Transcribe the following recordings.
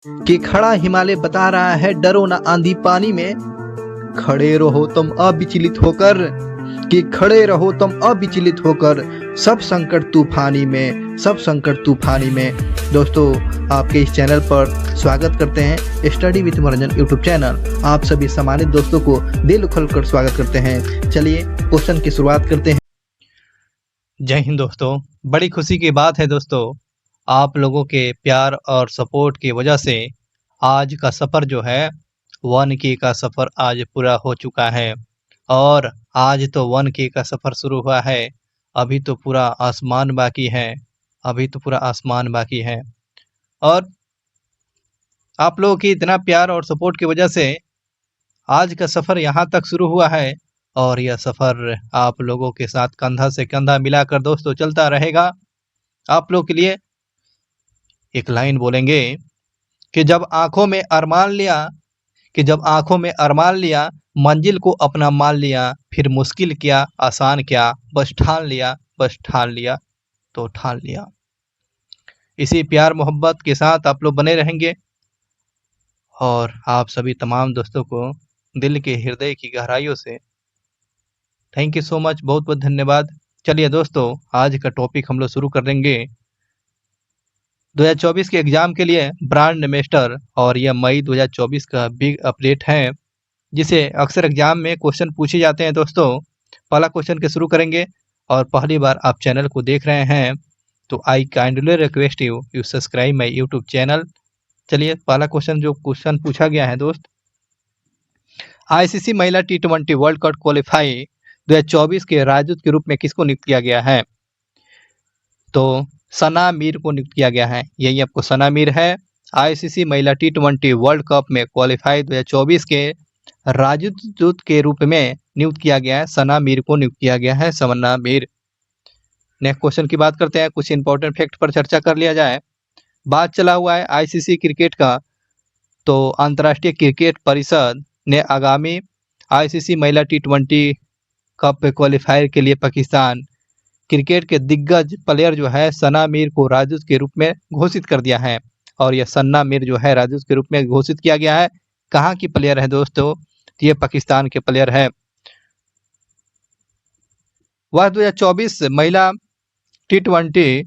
कि खड़ा हिमालय बता रहा है डरो ना आंधी पानी में, खड़े रहो तुम अविचलित होकर, कि खड़े रहो तुम अविचलित होकर, सब संकट तूफानी में, सब संकट तूफानी में। दोस्तों, आपके इस चैनल पर स्वागत करते हैं, स्टडी विद मनोरंजन यूट्यूब चैनल। आप सभी सम्मानित दोस्तों को दिल खोल कर स्वागत करते हैं। चलिए क्वेश्चन की शुरुआत करते हैं। जय हिंद दोस्तों, बड़ी खुशी की बात है दोस्तों, आप लोगों के प्यार और सपोर्ट की वजह से आज का सफ़र जो है 1K का सफ़र आज पूरा हो चुका है। और आज तो 1K का सफ़र शुरू हुआ है, अभी तो पूरा आसमान बाकी है, अभी तो पूरा आसमान बाकी है। और आप लोगों की इतना प्यार और सपोर्ट की वजह से आज का सफ़र यहाँ तक शुरू हुआ है और यह सफ़र आप लोगों के साथ कंधा से कंधा मिलाकर दोस्तों चलता रहेगा। आप लोग के लिए एक लाइन बोलेंगे कि जब आंखों में अरमान लिया, कि जब आंखों में अरमान लिया, मंजिल को अपना मान लिया, फिर मुश्किल क्या आसान क्या, बस ठान लिया, बस ठान लिया तो ठान लिया। इसी प्यार मोहब्बत के साथ आप लोग बने रहेंगे और आप सभी तमाम दोस्तों को दिल के हृदय की गहराइयों से थैंक यू सो मच, बहुत बहुत धन्यवाद। चलिए दोस्तों, आज का टॉपिक हम लोग शुरू कर देंगे 2024 के एग्जाम के लिए ब्रांड एम्बेसडर। और यह मई 2024 का बिग अपडेट है जिसे अक्सर एग्जाम में क्वेश्चन पूछे जाते हैं। दोस्तों, पहला क्वेश्चन के शुरू करेंगे और पहली बार आप चैनल को देख रहे हैं तो आई kindly request you subscribe my YouTube channel. चलिए पहला क्वेश्चन पूछा गया है दोस्त, आईसीसी महिला T20 वर्ल्ड कप क्वालिफाई 2024 के राजदूत के रूप में किसको नियुक्त किया गया है? तो सना मीर को नियुक्त किया गया है। यही आपको सना मीर है। आईसीसी महिला T20 वर्ल्ड कप में क्वालिफाई 2024 के राजदूत के रूप में नियुक्त किया गया है, सना मीर को नियुक्त किया गया है, सना मीर। नेक्स्ट क्वेश्चन की बात करते हैं, कुछ इंपॉर्टेंट फैक्ट पर चर्चा कर लिया जाए। बात चला हुआ है आईसीसी क्रिकेट का, तो अंतर्राष्ट्रीय क्रिकेट परिषद ने आगामी आईसीसी महिला T20 कप क्वालिफायर के लिए पाकिस्तान क्रिकेट के दिग्गज प्लेयर जो है सना मीर को राजदूत के रूप में घोषित कर दिया है। और यह सना मीर जो है राजदूत के रूप में घोषित किया गया है। कहाँ की प्लेयर है दोस्तों? ये पाकिस्तान के प्लेयर है। वह 2024 महिला T20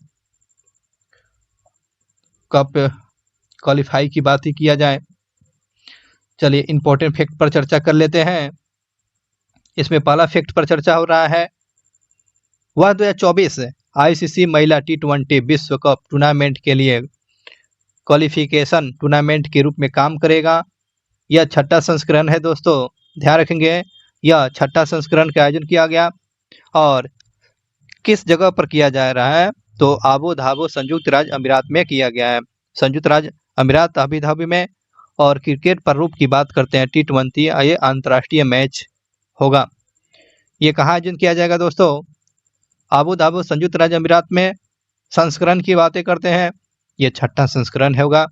कप क्वालिफाई की बात ही किया जाए। चलिए इंपॉर्टेंट फैक्ट पर चर्चा कर लेते हैं। इसमें पहला फैक्ट पर चर्चा हो रहा है, वह 2024 आईसीसी महिला T20 विश्व कप टूर्नामेंट के लिए क्वालिफिकेशन टूर्नामेंट के रूप में काम करेगा। यह छठा संस्करण है दोस्तों, ध्यान रखेंगे, यह छठा संस्करण का आयोजन किया गया। और किस जगह पर किया जा रहा है? तो आबू धाबी संयुक्त राज्य अमीरात में किया गया है, संयुक्त राज्य अमीरात अबू धाबी में। और क्रिकेट पर रूप की बात करते हैं T20, ये अंतर्राष्ट्रीय मैच होगा। ये कहाँ आयोजन किया जाएगा दोस्तों? आबू धाबी संयुक्त राज्य अमीरात में। संस्करण की बातें करते हैं, ये छठा संस्करण होगा।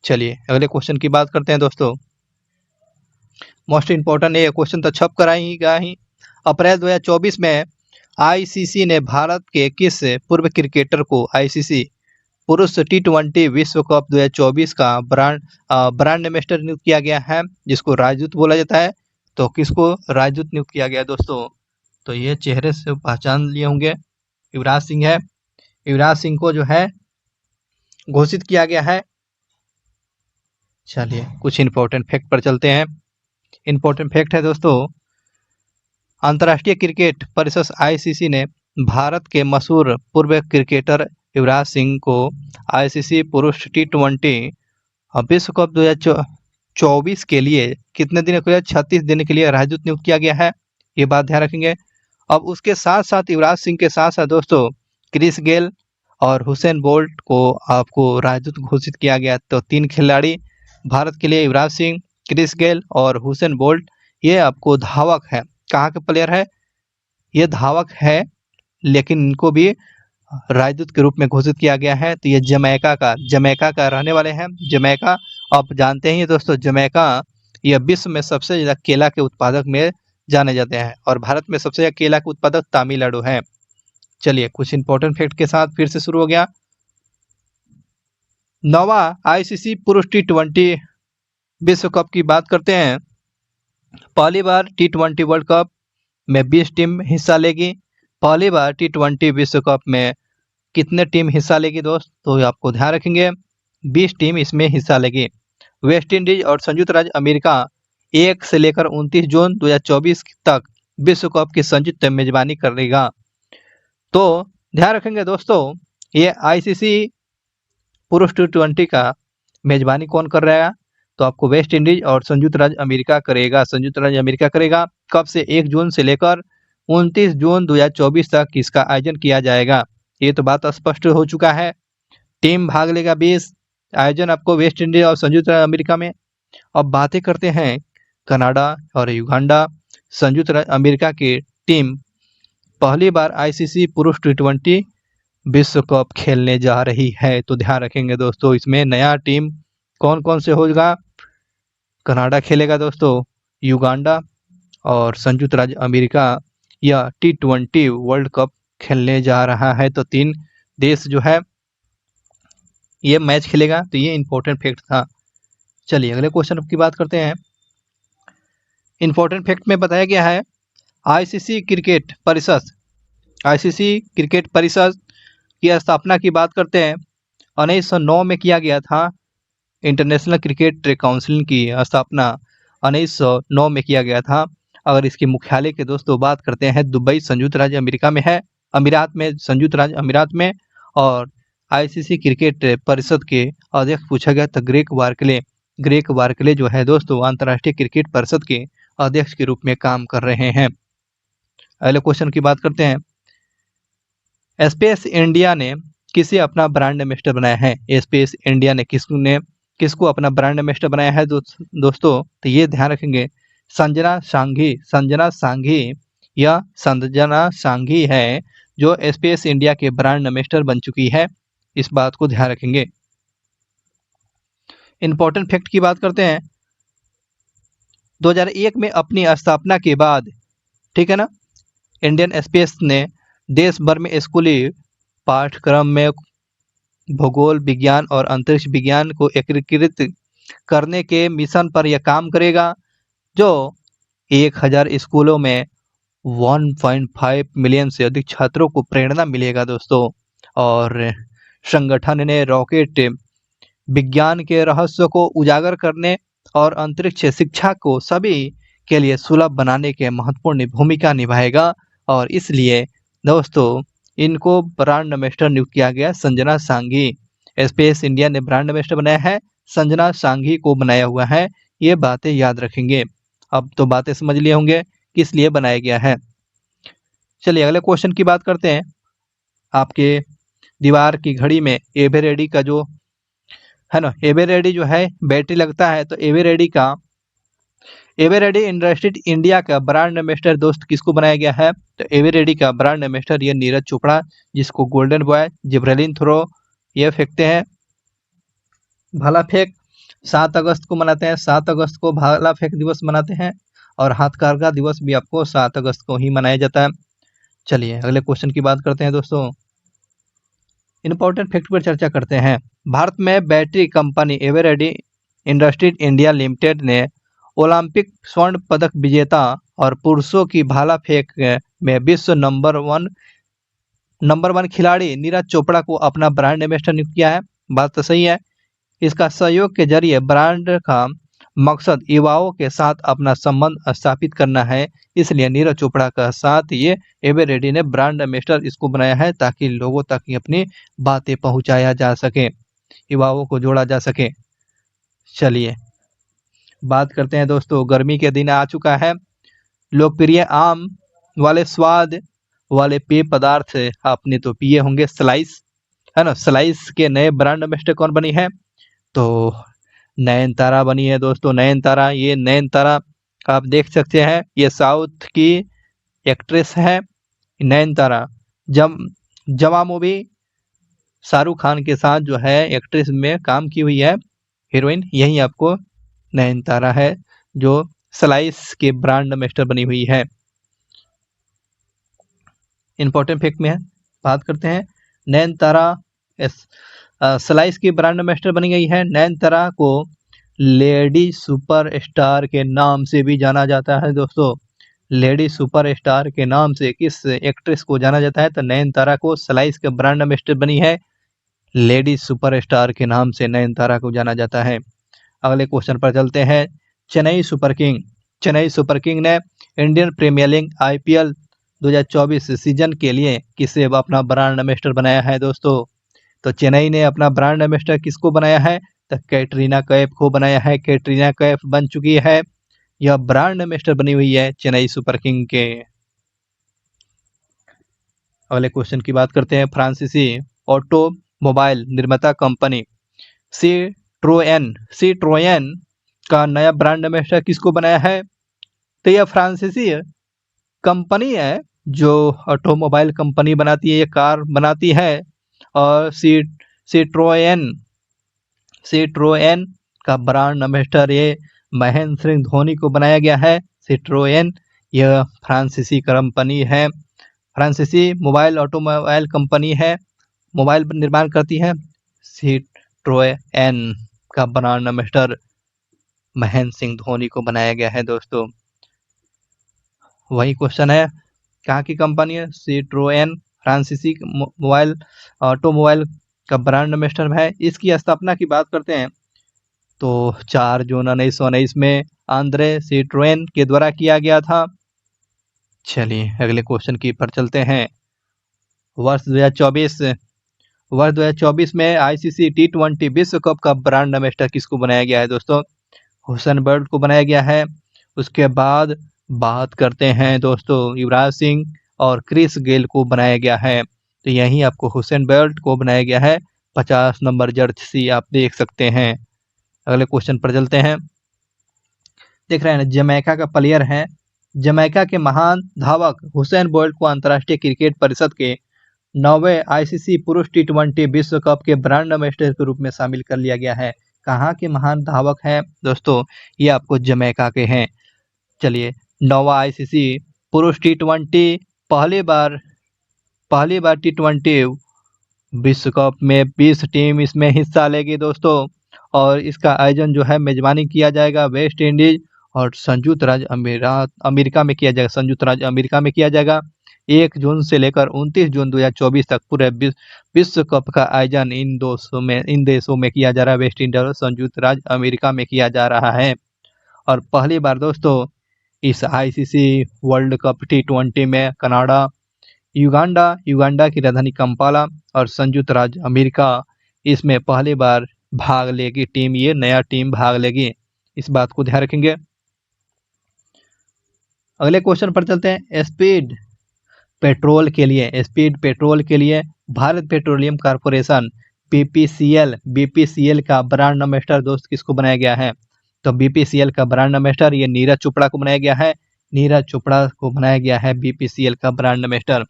चलिए अगले क्वेश्चन की बात करते हैं दोस्तों, मोस्ट इंपॉर्टेंट ये क्वेश्चन तो छप कर आएगा ही। अप्रैल 2024 में आईसीसी ने भारत के किस पूर्व क्रिकेटर को आईसीसी पुरुष T20 विश्व कप 2024 का ब्रांड एम्बेसडर नियुक्त किया गया है, जिसको राजदूत बोला जाता है। तो किसको राजदूत नियुक्त किया गया दोस्तों? तो ये चेहरे से पहचान लिए होंगे, युवराज सिंह है। युवराज सिंह को जो है घोषित किया गया है। चलिए कुछ इंपॉर्टेंट फैक्ट पर चलते हैं। इंपॉर्टेंट फैक्ट है दोस्तों, अंतर्राष्ट्रीय क्रिकेट परिषद आईसीसी ने भारत के मशहूर पूर्व क्रिकेटर युवराज सिंह को आईसीसी पुरुष T20 विश्व कप 2024 के लिए कितने दिन के लिए? 36 दिन के लिए राजदूत नियुक्त किया गया है, ये बात ध्यान रखेंगे। अब उसके साथ साथ युवराज सिंह के साथ साथ दोस्तों क्रिस गेल और हुसैन बोल्ट को आपको राजदूत घोषित किया गया। तो 3 खिलाड़ी भारत के लिए, युवराज सिंह, क्रिस गेल और हुसैन बोल्ट, ये आपको धावक है। कहाँ के प्लेयर है? ये धावक है, लेकिन इनको भी राजदूत के रूप में घोषित किया गया है। तो ये जमैका का रहने वाले हैं। जमैका आप जानते ही दोस्तों, जमैका यह विश्व में सबसे ज़्यादा केला के उत्पादक में जाने जाते हैं और भारत में सबसे ज़्यादा केला के उत्पादक तमिलनाडु है। चलिए कुछ इंपॉर्टेंट फैक्ट के साथ फिर से शुरू हो गया। नौवा आईसीसी पुरुष T20 विश्व कप की बात करते हैं। पहली बार T20 वर्ल्ड कप में 20 टीम हिस्सा लेगी। पहली बार T20 विश्व कप में कितने टीम हिस्सा लेगी दोस्त, तो आपको ध्यान रखेंगे 20 टीम इसमें हिस्सा लेगी। वेस्ट इंडीज और संयुक्त राज्य अमेरिका 1 से लेकर 29 जून 2024 तक विश्व कप की संयुक्त मेजबानी करेगा। तो ध्यान रखेंगे दोस्तों, ये आईसीसी पुरुष T20 का मेजबानी कौन कर रहा है, तो आपको वेस्ट इंडीज और संयुक्त राज्य अमेरिका करेगा। संयुक्त राज्य अमेरिका करेगा। कब से 1 जून से लेकर 29 जून 2024 तक इसका आयोजन किया जाएगा। ये तो बात स्पष्ट हो चुका है। टीम भाग लेगा 20, आयोजन आपको वेस्ट इंडीज और संयुक्त राज्य अमेरिका में। अब बातें करते हैं कनाडा और युगांडा। संयुक्त राज्य अमेरिका की टीम पहली बार आईसीसी पुरुष T20 विश्व कप खेलने जा रही है। तो ध्यान रखेंगे दोस्तों, इसमें नया टीम कौन कौन से होगा। कनाडा खेलेगा दोस्तों, युगांडा और संयुक्त राज्य अमेरिका यह T20 वर्ल्ड कप खेलने जा रहा है। तो 3 देश जो है ये मैच खेलेगा। तो ये इंपॉर्टेंट फैक्ट था। चलिए अगले क्वेश्चन की बात करते हैं। इंपॉर्टेंट फैक्ट में बताया गया है आईसीसी क्रिकेट परिषद की स्थापना की बात करते हैं। 1909 में किया गया था। इंटरनेशनल क्रिकेट काउंसिल की स्थापना 1909 में किया गया था। अगर इसके मुख्यालय की दोस्तों बात करते हैं, दुबई संयुक्त राज्य अमेरिका में है, संयुक्त राज्य अमीरात में। और आईसीसी क्रिकेट परिषद के अध्यक्ष पूछा गया तो ग्रेग बार्कले जो है दोस्तों अंतर्राष्ट्रीय क्रिकेट परिषद के अध्यक्ष के रूप में काम कर रहे हैं। अगले क्वेश्चन की बात करते हैं। स्पेस इंडिया ने किसे अपना ब्रांड एम्बेसडर बनाया है। स्पेस इंडिया ने किसको अपना ब्रांड एम्बेसडर बनाया है दोस्तों, तो ये ध्यान रखेंगे संजना सांघी है जो स्पेस इंडिया के ब्रांड एम्बेसडर बन चुकी है। इस बात को ध्यान रखेंगे। इंपॉर्टेंट फैक्ट की बात करते हैं। 2001 में अपनी स्थापना के बाद, ठीक है ना, इंडियन स्पेस ने देश भर में स्कूली पाठ्यक्रम में भूगोल विज्ञान और अंतरिक्ष विज्ञान को एकीकृत करने के मिशन पर यह काम करेगा, जो 1000 स्कूलों में 1.5 मिलियन से अधिक छात्रों को प्रेरणा मिलेगा दोस्तों। और संगठन ने रॉकेट विज्ञान के रहस्य को उजागर करने और अंतरिक्ष शिक्षा को सभी के लिए सुलभ बनाने के महत्वपूर्ण भूमिका निभाएगा। और इसलिए दोस्तों इनको ब्रांड एम्बेसडर नियुक्त किया गया संजना सांघी। स्पेस इंडिया ने ब्रांड एम्बेसडर बनाया है, संजना सांघी को बनाया हुआ है। ये बातें याद रखेंगे। अब तो बातें समझ लिए होंगे किस लिए बनाया गया है। चलिए अगले क्वेश्चन की बात करते हैं। आपके दीवार की घड़ी में एवरेडी का जो है ना, एवरेडी जो है बैटरी लगता है, तो एवरेडी इंडस्ट्रीज इंडिया का ब्रांड एम्बेसडर दोस्त किसको बनाया गया है, तो एवरेडी का ब्रांड एम्बेसडर ये नीरज चोपड़ा, जिसको गोल्डन बॉय, जिब्रेलिन थ्रो ये फेंकते हैं। भाला फेंक 7 अगस्त को मनाते हैं। 7 अगस्त को भाला फेंक दिवस मनाते हैं। और हाथकरघा दिवस भी आपको 7 अगस्त को ही मनाया जाता है। चलिए अगले क्वेश्चन की बात करते हैं दोस्तों। इंपॉर्टेंट फैक्ट पर चर्चा करते हैं। भारत में battery company Eveready Industries India Limited ने ओलंपिक स्वर्ण पदक विजेता और पुरुषों की भाला फेंक में विश्व नंबर वन खिलाड़ी नीरज चोपड़ा को अपना ब्रांड एम्बेसडर नियुक्त किया है। बात तो सही है। इसका सहयोग के जरिए ब्रांड का मकसद युवाओं के साथ अपना संबंध स्थापित करना है। इसलिए नीरज चोपड़ा का साथ ये एवरेडी ने ब्रांड एम्बेसडर इसको बनाया है, ताकि लोगों तक अपनी बातें पहुंचाया जा सके, युवाओं को जोड़ा जा सके। चलिए बात करते हैं दोस्तों। गर्मी के दिन आ चुका है। लोकप्रिय आम वाले स्वाद वाले पेय पदार्थ आपने तो पिए होंगे, स्लाइस है ना। स्लाइस के नए ब्रांड एम्बेसडर कौन बनी है, तो नयनतारा बनी है दोस्तों। नयनतारा आप देख सकते हैं, ये साउथ की एक्ट्रेस है नयनतारा। जवा मूवी शाहरुख खान के साथ जो है एक्ट्रेस में काम की हुई है, हीरोइन यही आपको नयनतारा है, जो स्लाइस के ब्रांड एम्बेसडर बनी हुई है। इंपॉर्टेंट फैक्ट में बात करते हैं। नयनतारा स्लाइस की ब्रांड एम्बेसडर बनी गई है। नयनतारा को लेडी सुपरस्टार के नाम से भी जाना जाता है दोस्तों। लेडी सुपरस्टार के नाम से किस एक्ट्रेस को जाना जाता है? तो नयनतारा को स्लाइस के ब्रांड एम्बेसडर बनी है। लेडी सुपरस्टार के नाम से नयनतारा को जाना जाता है। अगले क्वेश्चन पर चलते हैं। चेन्नई सुपर किंग ने Indian Premier League IPL 2024 season के लिए किसे अपना ब्रांड एम्बेसडर बनाया है दोस्तों? तो चेन्नई ने अपना ब्रांड एम्बेसडर किसको बनाया है? तो कैटरीना कैफ को बनाया है। कैटरीना कैफ बन चुकी है, यह ब्रांड एम्बेसडर बनी हुई है चेन्नई सुपर किंग के। अगले क्वेश्चन की बात करते हैं। फ्रांसीसी ऑटोमोबाइल निर्माता कंपनी सिट्रोएन का नया ब्रांड एम्बेसडर किसको बनाया है? तो यह फ्रांसीसी कंपनी है जो ऑटोमोबाइल कंपनी बनाती है, ये कार बनाती है। और सिट्रोएन का ब्रांड एम्बेसडर ये महेंद्र सिंह धोनी को बनाया गया है। सिट्रोएन यह फ्रांसीसी कंपनी है, फ्रांसीसी ऑटोमोबाइल कंपनी है, मोबाइल निर्माण करती है। सिट्रोएन का ब्रांड एम्बेसडर महेंद्र सिंह धोनी को बनाया गया है दोस्तों। वही क्वेश्चन है, कहाँ की कंपनी है? सिट्रोएन फ्रांसीसी ऑटोमोबाइल का ब्रांड एम्बेसडर है। इसकी स्थापना की बात करते हैं तो 4 जून 1919 में आंद्रे सिट्रोएन के द्वारा किया गया था। चलिए अगले क्वेश्चन की पर चलते हैं। वर्ष 2024 में ICC T20 विश्व कप का ब्रांड एम्बेसडर किसको बनाया गया है दोस्तों? हुसैन बोल्ट को बनाया गया है। उसके बाद बात करते हैं दोस्तों, युवराज सिंह और क्रिस गेल को बनाया गया है। तो यहीं आपको हुसैन बोल्ट को बनाया गया है। 50 नंबर जर्सी आप देख सकते हैं। अगले क्वेश्चन पर चलते हैं। देख रहे हैं जमैका का प्लेयर है। जमैका के महान धावक हुसैन बोल्ट को अंतर्राष्ट्रीय क्रिकेट परिषद के 9वें ICC पुरुष T20 विश्व कप के ब्रांड एम्बेसडर के रूप में शामिल कर लिया गया है। कहाँ के महान धावक हैं दोस्तों? ये आपको जमैका के हैं। चलिए 9वां ICC पुरुष T20 पहली बार T20 विश्व कप में 20 टीम इसमें हिस्सा लेगी दोस्तों। और इसका आयोजन जो है मेजबानी किया जाएगा वेस्ट इंडीज और संयुक्त राज्य अमेरिका में किया जाएगा। संयुक्त राज्य अमेरिका में किया जाएगा। 1 जून से लेकर 29 जून 2024 तक पूरे विश्व कप का आयोजन इन देशों में किया जा रहा है। वेस्ट इंडीज और संयुक्त राज्य अमेरिका में किया जा रहा है। और पहली बार दोस्तों इस ICC वर्ल्ड कप T20 में कनाडा, युगांडा की राजधानी कंपाला और संयुक्त राज्य अमेरिका इसमें पहली बार भाग लेगी टीम, ये नया टीम भाग लेगी। इस बात को ध्यान रखेंगे। अगले क्वेश्चन पर चलते हैं। स्पीड पेट्रोल के लिए भारत पेट्रोलियम कॉर्पोरेशन BPCL का ब्रांड एम्बेसडर दोस्त किसको बनाया गया है? तो BPCL का ब्रांड एम्बेसडर ये नीरज चोपड़ा को बनाया गया है। नीरज चोपड़ा को बनाया गया है BPCL का brand ambassador.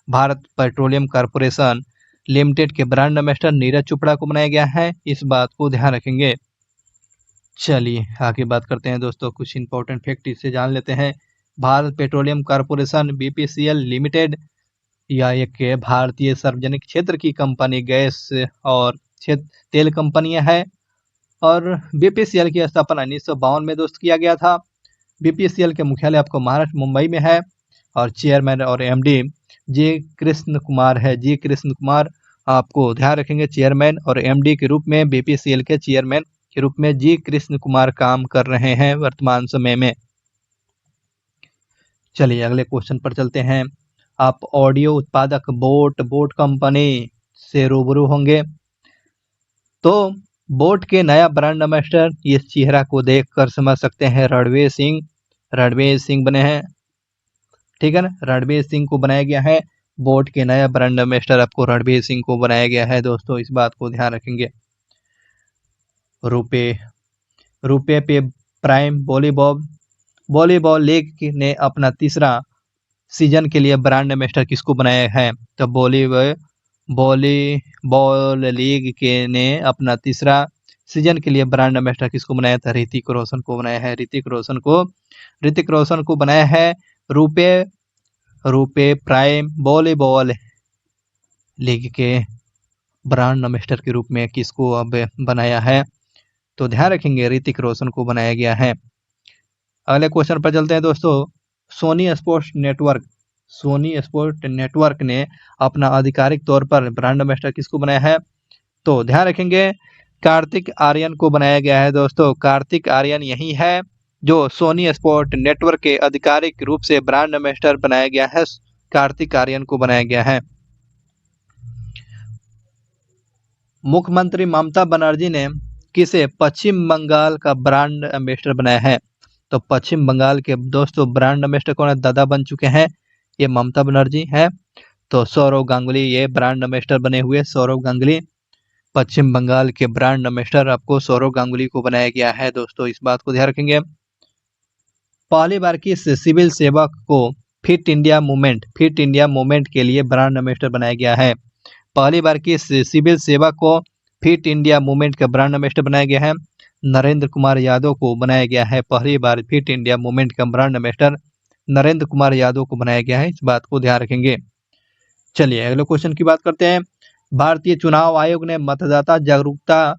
Bharat petroleum corporation limited के ब्रांड एम्बेसडर नीरज चोपड़ा को बनाया गया है। इस बात को ध्यान रखेंगे। चलिए आगे बात करते हैं दोस्तों, कुछ इंपॉर्टेंट फैक्ट इससे जान लेते हैं। Bharat petroleum corporation BPCL limited या एक भारतीय सार्वजनिक क्षेत्र की कंपनी गैस और तेल कंपनियां है। और BPCL की स्थापना 1952 में दोस्त किया गया था। BPCL के मुख्यालय आपको महाराष्ट्र मुंबई में है। और चेयरमैन और MD जी कृष्ण कुमार है। जी कृष्ण कुमार आपको ध्यान रखेंगे, चेयरमैन और MD के रूप में BPCL के चेयरमैन के रूप में जी कृष्ण कुमार काम कर रहे हैं वर्तमान समय में। चलिए अगले क्वेश्चन पर चलते हैं। आप ऑडियो उत्पादक बोट कंपनी से रूबरू होंगे। तो बोट के नया ब्रांड एम्बेसडर इस चेहरा को देखकर समझ सकते हैं, रणवीर सिंह बने हैं। ठीक है ना, रणवीर सिंह को बनाया गया है। बोट के नया ब्रांड एम्बेसडर आपको रणवीर सिंह को बनाया गया है दोस्तों। इस बात को ध्यान रखेंगे। रुपए पे प्राइम वॉलीबॉल लीग ने अपना तीसरा सीजन के लिए ब्रांड एम्बेसडर किसको बनाया है? तो वॉलीबॉल लीग के ने अपना तीसरा सीजन के लिए ब्रांड एम्बेसडर किसको बनाया था? ऋतिक रोशन को बनाया है। ऋतिक रोशन को बनाया है रुपए प्राइम वॉलीबॉल लीग के ब्रांड एम्बेसडर के रूप में किसको अब बनाया है? तो ध्यान रखेंगे ऋतिक रोशन को बनाया गया है। अगले क्वेश्चन पर चलते हैं दोस्तों। सोनी स्पोर्ट नेटवर्क ने अपना आधिकारिक तौर पर ब्रांड एम्बेसडर किसको बनाया है? तो ध्यान रखेंगे कार्तिक आर्यन को बनाया गया है दोस्तों। कार्तिक आर्यन यही है जो सोनी स्पोर्ट नेटवर्क के आधिकारिक रूप से ब्रांड एम्बेसडर बनाया गया है। कार्तिक आर्यन को बनाया गया है। मुख्यमंत्री ममता बनर्जी ने किसे पश्चिम बंगाल का ब्रांड एम्बेसडर बनाया है? तो पश्चिम बंगाल के दोस्तों ब्रांड एम्बेसडर कौन है? दादा बन चुके हैं, ये ममता बनर्जी है। तो सौरव गांगुली ये ब्रांड एम्बेसडर बने हुए। सौरव गांगुली पश्चिम बंगाल के ब्रांड एम्बेसडर आपको सौरव गांगुली को बनाया गया है दोस्तों, इस बात को ध्यान रखेंगे। पहली बार किस सिविल सेवक को फिट इंडिया मूवमेंट के लिए ब्रांड एम्बेसडर बनाया गया है? पहली बार किस सिविल सेवक को फिट इंडिया मूवमेंट का ब्रांड एम्बेसडर बनाया गया है? नरेंद्र कुमार यादव को बनाया गया है। पहली बार फिट इंडिया मूवमेंट का ब्रांड एम्बेसडर नरेंद्र कुमार यादव को बनाया गया है, इस बात को ध्यान रखेंगे। चलिए अगले क्वेश्चन की बात करते हैं। भारतीय चुनाव आयोग ने मतदाता जागरूकता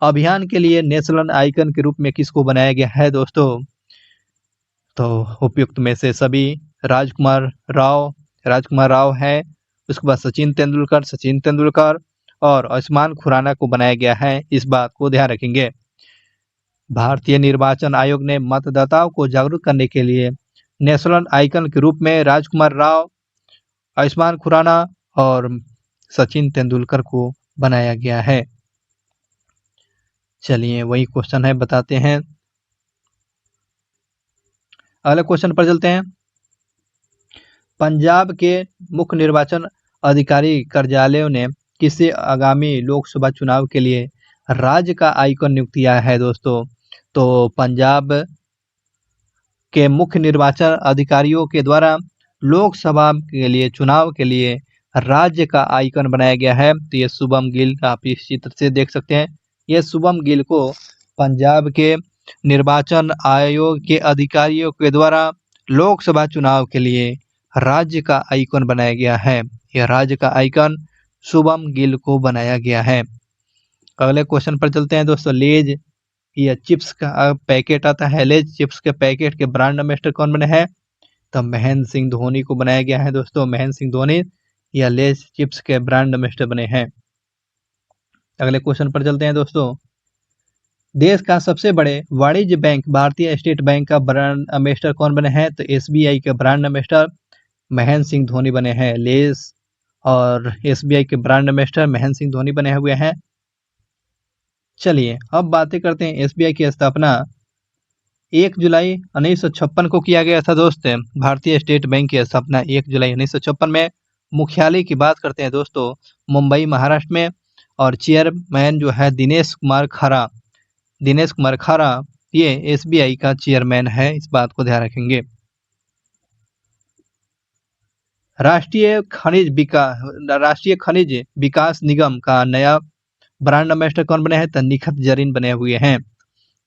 अभियान के लिए नेशनल आइकन के रूप में किसको बनाया गया है दोस्तों? तो उपयुक्त में से सभी राजकुमार राव है। उसके बाद सचिन तेंदुलकर और आयुष्मान खुराना को बनाया गया है, इस बात को ध्यान रखेंगे। भारतीय निर्वाचन आयोग ने मतदाताओं को जागरूक करने के लिए नेशनल आइकन के रूप में राजकुमार राव, आयुष्मान खुराना और सचिन तेंदुलकर को बनाया गया है। चलिए वही क्वेश्चन है, बताते हैं। अगले क्वेश्चन पर चलते हैं। पंजाब के मुख्य निर्वाचन अधिकारी कार्यालयों ने किसे आगामी लोकसभा चुनाव के लिए राज्य का आइकन नियुक्त किया है दोस्तों? तो पंजाब के मुख्य निर्वाचन अधिकारियों के द्वारा लोकसभा के लिए चुनाव के लिए राज्य का आइकन बनाया गया है। तो ये शुभम गिल, आप इस चित्र से देख सकते हैं, ये शुभम गिल को पंजाब के निर्वाचन आयोग के अधिकारियों के द्वारा लोकसभा चुनाव के लिए राज्य का आइकन बनाया गया है। यह राज्य का आइकन शुभम गिल को बनाया गया है। अगले क्वेश्चन पर चलते हैं दोस्तों। लेज या चिप्स का पैकेट आता है, लेज चिप्स के पैकेट के ब्रांड एम्बेसडर कौन बने हैं? तो महेंद्र सिंह धोनी को बनाया गया है दोस्तों। महेंद्र सिंह धोनी या लेज चिप्स के ब्रांड एम्बेसडर बने हैं। अगले क्वेश्चन पर चलते हैं दोस्तों। देश का सबसे बड़े वाणिज्य बैंक भारतीय स्टेट बैंक का ब्रांड एम्बेसडर कौन बने हैं? तो SBI के ब्रांड एम्बेसडर महेंद्र सिंह धोनी बने हैं। लेज और SBI के ब्रांड एम्बेसडर महेंद्र सिंह धोनी बने हुए हैं। चलिए अब बातें करते हैं। SBI की स्थापना 1 जुलाई 1956 को किया गया था दोस्त। भारतीय स्टेट बैंक की स्थापना 1 जुलाई 1956 में। मुख्यालय की बात करते हैं दोस्तों, मुंबई महाराष्ट्र में। और चेयरमैन जो है दिनेश कुमार खारा ये SBI का चेयरमैन है, इस बात को ध्यान रखेंगे। राष्ट्रीय खनिज विकास निगम का नया ब्रांड एम्बेसडर कौन बने हैं? तो निखत जरीन बने हुए हैं।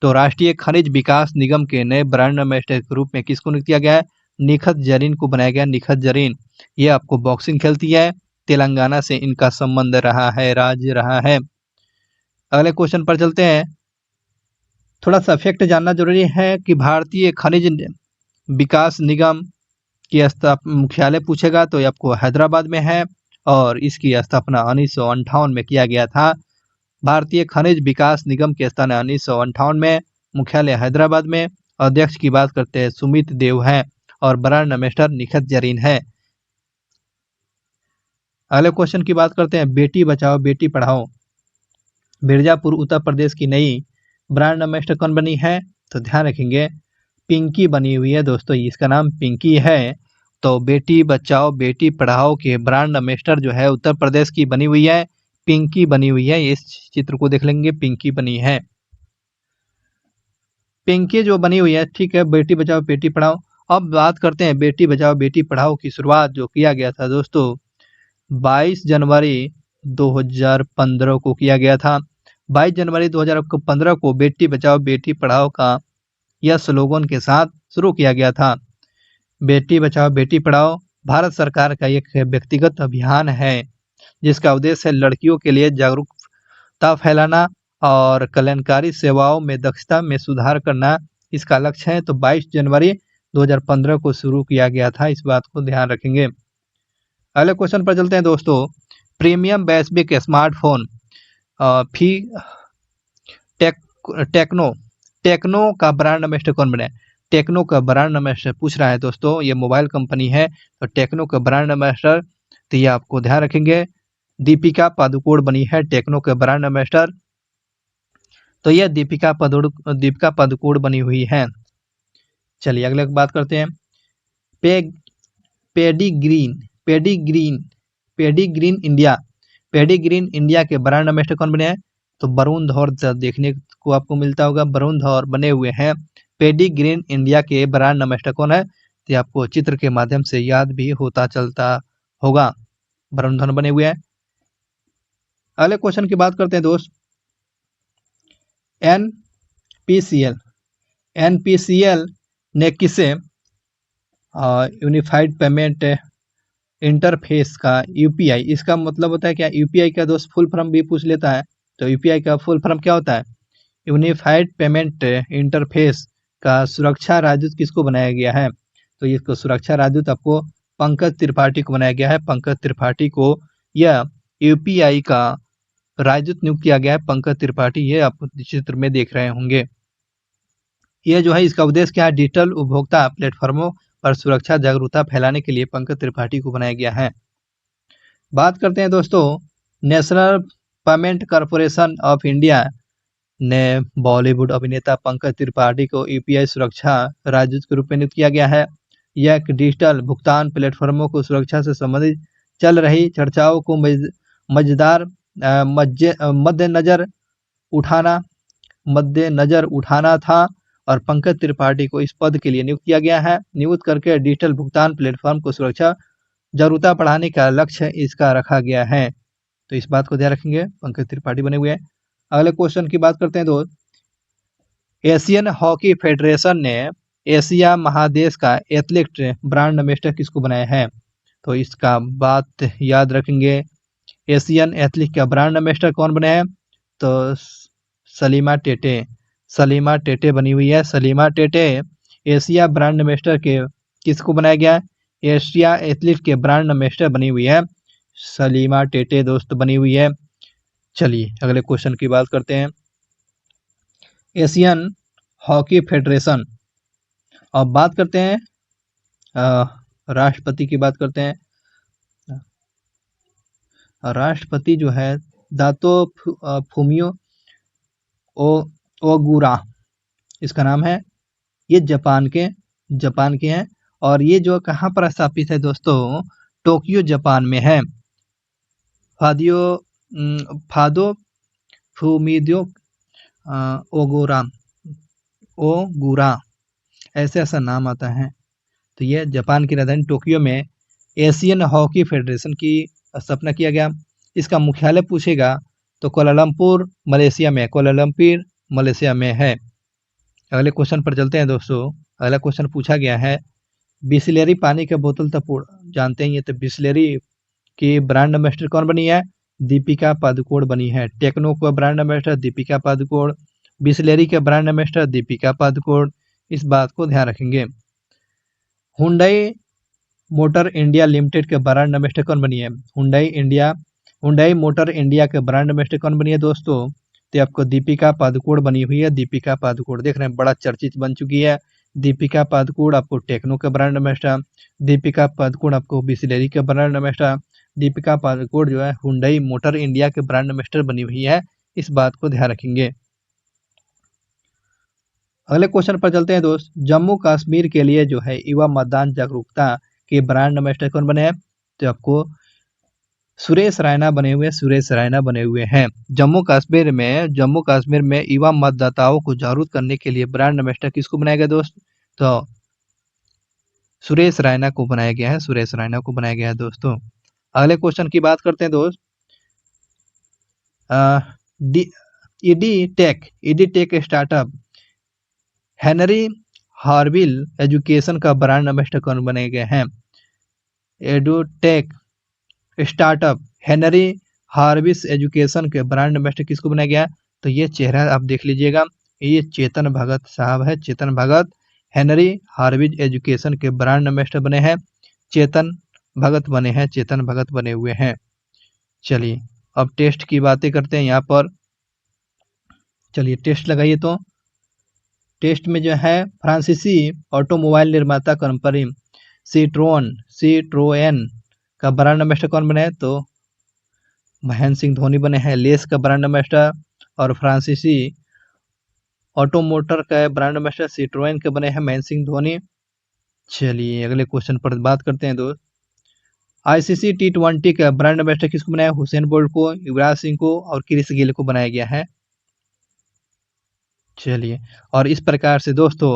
तो राष्ट्रीय खनिज विकास निगम के नए ब्रांड एम्बेसडर के रूप में किसको नियुक्त किया गया है? निखत जरीन को बनाया गया। निखत जरीन ये आपको बॉक्सिंग खेलती है, तेलंगाना से इनका संबंध रहा है, राज्य रहा है। अगले क्वेश्चन पर चलते हैं। थोड़ा सा फैक्ट जानना जरूरी है कि भारतीय खनिज विकास निगम की मुख्यालय पूछेगा तो ये आपको हैदराबाद में है और इसकी स्थापना 1958 में किया गया था। भारतीय खनिज विकास निगम की स्थापना 1958 में, मुख्यालय हैदराबाद में। अध्यक्ष की बात करते हैं सुमित देव है और ब्रांड एम्बेसडर निखत जरीन है। अगले क्वेश्चन की बात करते हैं। बेटी बचाओ बेटी पढ़ाओ मिर्जापुर उत्तर प्रदेश की नई ब्रांड एम्बेसडर कौन बनी है? तो ध्यान रखेंगे पिंकी बनी हुई है दोस्तों, इसका नाम पिंकी है। तो बेटी बचाओ बेटी पढ़ाओ के ब्रांड एम्बेसडर जो है उत्तर प्रदेश की बनी हुई है, पिंकी बनी हुई है। इस चित्र को देख लेंगे, पिंकी बनी है। पिंकी जो बनी हुई है, ठीक है, बेटी बचाओ बेटी पढ़ाओ। अब बात करते हैं बेटी बचाओ बेटी पढ़ाओ की शुरुआत जो किया गया था दोस्तों 22 जनवरी 2015 को किया गया था। 22 जनवरी 2015 को बेटी बचाओ बेटी पढ़ाओ का यह स्लोगन के साथ शुरू किया गया था। बेटी बचाओ बेटी पढ़ाओ भारत सरकार का एक व्यक्तिगत अभियान है जिसका उद्देश्य है लड़कियों के लिए जागरूकता फैलाना और कल्याणकारी सेवाओं में दक्षता में सुधार करना इसका लक्ष्य है। तो 22 जनवरी 2015 को शुरू किया गया था, इस बात को ध्यान रखेंगे। अगले क्वेश्चन पर चलते हैं दोस्तों। प्रीमियम वैश्विक स्मार्टफोन फी टेक्नो टेक्नो का ब्रांड एम्बेसडर कौन बने? टेक्नो का ब्रांड एम्बेसडर पूछ रहा है दोस्तों, ये मोबाइल कंपनी है, तो टेक्नो का ब्रांड एम्बेसडर तो ये आपको ध्यान रखेंगे दीपिका पादुकोण बनी है टेक्नो के ब्रांड एम्बेसडर। तो यह दीपिका पादुकोण बनी हुई है। चलिए अगले बात करते हैं। पेडिग्रीन इंडिया के ब्रांड एम्बेसडर कौन बने हैं? तो वरुण धवन देखने को आपको मिलता होगा, वरुण धवन बने हुए हैं। पेडिग्रीन इंडिया के ब्रांड एम्बेसडर कौन है? तो आपको चित्र के माध्यम से याद भी होता चलता होगा, वरुण धवन बने हुए हैं। अगले क्वेश्चन की बात करते हैं दोस्त। एनपीसीएल ने किसे यूनिफाइड पेमेंट इंटरफेस का यूपीआई, इसका मतलब होता है क्या? यूपीआई का दोस्त फुल फॉर्म भी पूछ लेता है, तो यूपीआई का फुल फॉर्म क्या होता है? यूनिफाइड पेमेंट इंटरफेस का सुरक्षा राजदूत किसको बनाया गया है? तो इसको सुरक्षा राजदूत आपको पंकज त्रिपाठी को बनाया गया है। पंकज त्रिपाठी को यह यूपीआई का राजदूत नियुक्त किया गया है, पंकज त्रिपाठी, ये आप चित्र में देख रहे होंगे। यह जो है इसका उद्देश्य क्या है? डिजिटल उपभोक्ता प्लेटफॉर्मों पर सुरक्षा जागरूकता फैलाने के लिए पंकज त्रिपाठी को बनाया गया है। बात करते हैं दोस्तों, national payment corporation of India ने बॉलीवुड अभिनेता पंकज त्रिपाठी को यूपीआई सुरक्षा राजदूत के रूप में नियुक्त किया गया है। यह एक डिजिटल भुगतान प्लेटफॉर्मों को सुरक्षा से संबंधित चल रही चर्चाओं को मद्देनजर उठाना था और पंकज त्रिपाठी को इस पद के लिए नियुक्त किया गया है। नियुक्त करके डिजिटल भुगतान प्लेटफॉर्म को सुरक्षा जागरूकता बढ़ाने का लक्ष्य इसका रखा गया है, तो इस बात को ध्यान रखेंगे, पंकज त्रिपाठी बने हुए हैं। अगले क्वेश्चन की बात करते हैं दोस्त। एशियन हॉकी फेडरेशन ने एशिया महादेश का एथलीट ब्रांड एम्बेसडर किसको बनाया है? तो इसका बात याद रखेंगे, एशियन एथलीट का ब्रांड एम्बेसडर कौन बने हैं? तो सलीमा टेटे बनी हुई है। Salima Tete Asia brand ambassador के किसको बनाया गया है? एशिया एथलीट के ब्रांड एम्बेसडर बनी हुई है सलीमा टेटे दोस्त बनी हुई है। चलिए अगले क्वेश्चन की बात करते हैं। एशियन हॉकी फेडरेशन, अब बात करते हैं राष्ट्रपति की बात करते हैं। राष्ट्रपति जो है दातो फुमियो ओगुरा इसका नाम है। ये जापान के हैं और ये जो कहाँ पर स्थापित है दोस्तों? टोक्यो जापान में है। फादो फुमियो ओगुरा ऐसा नाम आता है। तो ये जापान की राजधानी टोक्यो में एशियन हॉकी फेडरेशन की स्थापना किया गया। इसका मुख्यालय पूछेगा तो कोलालमपुर मलेशिया में है। अगले क्वेश्चन पर चलते हैं दोस्तों। अगला क्वेश्चन पूछा गया है, बिसलेरी पानी के बोतल तो जानते ही है, तो बिसलेरी की ब्रांड एम्बेसडर कौन बनी है? दीपिका पादुकोण बनी है। टेक्नो का ब्रांड एम्बेसडर दीपिका पादुकोण, बिसलेरी के ब्रांड एम्बेसडर दीपिका पादुकोण, इस बात को ध्यान रखेंगे। हुंडई मोटर इंडिया लिमिटेड के ब्रांड एम्बेसडर कौन बनी है? हुंडई मोटर इंडिया के ब्रांड एम्बेसडर कौन बनी है दोस्तों? तो आपको दीपिका पादुकोण बनी हुई है। दीपिका पादुकोण देख रहे हैं, बड़ा चर्चित बन चुकी है। दीपिका पादुकोण आपको टेक्नो के ब्रांड एम्बेसडर, दीपिका पादुकोण आपको बिसलेरी के ब्रांड एम्बेसडर, दीपिका पादुकोण जो है हुंडई मोटर इंडिया के ब्रांड एम्बेसडर बनी हुई है, इस बात को ध्यान रखेंगे। अगले क्वेश्चन पर चलते हैं दोस्त। जम्मू कश्मीर के लिए जो है युवा मतदान जागरूकता के ब्रांड एम्बेसडर कौन बने हैं? तो आपको सुरेश रैना बने हुए हैं। जम्मू कश्मीर में युवा मतदाताओं को जागरूक करने के लिए ब्रांड एम्बेसडर किसको बनाया गया दोस्त? तो सुरेश रैना को बनाया गया है दोस्तों। अगले क्वेश्चन की बात करते हैं दोस्त। Edtech startup Henry Harvill education का ब्रांड एम्बेसडर कौन बने गए हैं? Edtech startup Henry Harvis education के ब्रांड एम्बेसडर किसको बनाया गया? तो ये चेहरा आप देख लीजिएगा, ये चेतन भगत साहब है, Chetan Bhagat Henry Harvis education के ब्रांड एम्बेसडर बने हैं, चेतन भगत बने हैं, चेतन भगत बने हुए हैं। चलिए अब टेस्ट की बातें करते हैं यहाँ पर। चलिए टेस्ट लगाइए। तो टेस्ट में जो है फ्रांसीसी ऑटोमोबाइल निर्माता कंपनी सिट्रोएन का ब्रांड एम्बेसडर कौन बने हैं? तो महेंद्र सिंह धोनी बने हैं लेस का ब्रांड एम्बेसडर, और फ्रांसीसी ऑटोमोटर का ब्रांड एम्बेसडर सिट्रोएन के बने हैं महेंद्र सिंह धोनी। चलिए अगले क्वेश्चन पर बात करते हैं दोस्त। आईसीसी T20 का ब्रांड एम्बेसडर किसको बनाया? हुसैन बोल्ट को, युवराज सिंह को और क्रिस गेल को बनाया गया है। चलिए और इस प्रकार से दोस्तों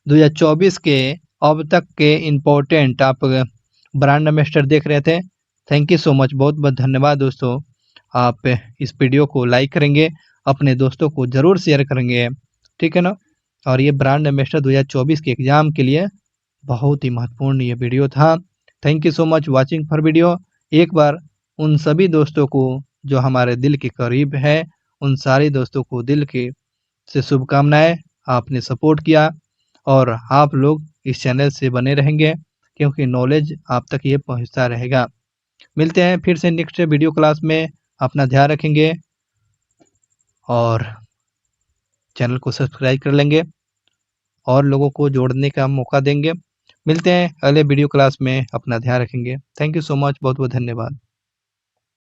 2024 के अब तक के इम्पोर्टेंट आप ब्रांड एम्बेसडर देख रहे थे। थैंक यू सो मच, बहुत बहुत धन्यवाद दोस्तों। आप इस वीडियो को लाइक करेंगे, अपने दोस्तों को ज़रूर शेयर करेंगे, ठीक है ना। और ये ब्रांड एम्बेसडर 2024 के एग्ज़ाम के लिए बहुत ही महत्वपूर्ण ये वीडियो था। Thank you so much watching for video. एक बार उन सभी दोस्तों को जो हमारे दिल के करीब है, उन सारे दोस्तों को दिल के से शुभकामनाएं। आपने सपोर्ट किया और आप लोग इस चैनल से बने रहेंगे क्योंकि नॉलेज आप तक ये पहुंचता रहेगा। मिलते हैं फिर से नेक्स्ट वीडियो क्लास में। अपना ध्यान रखेंगे और चैनल को सब्सक्राइब कर लेंगे और लोगों को जोड़ने का मौका देंगे। मिलते हैं अगले वीडियो क्लास में। अपना ध्यान रखेंगे। थैंक यू सो मच, बहुत बहुत धन्यवाद।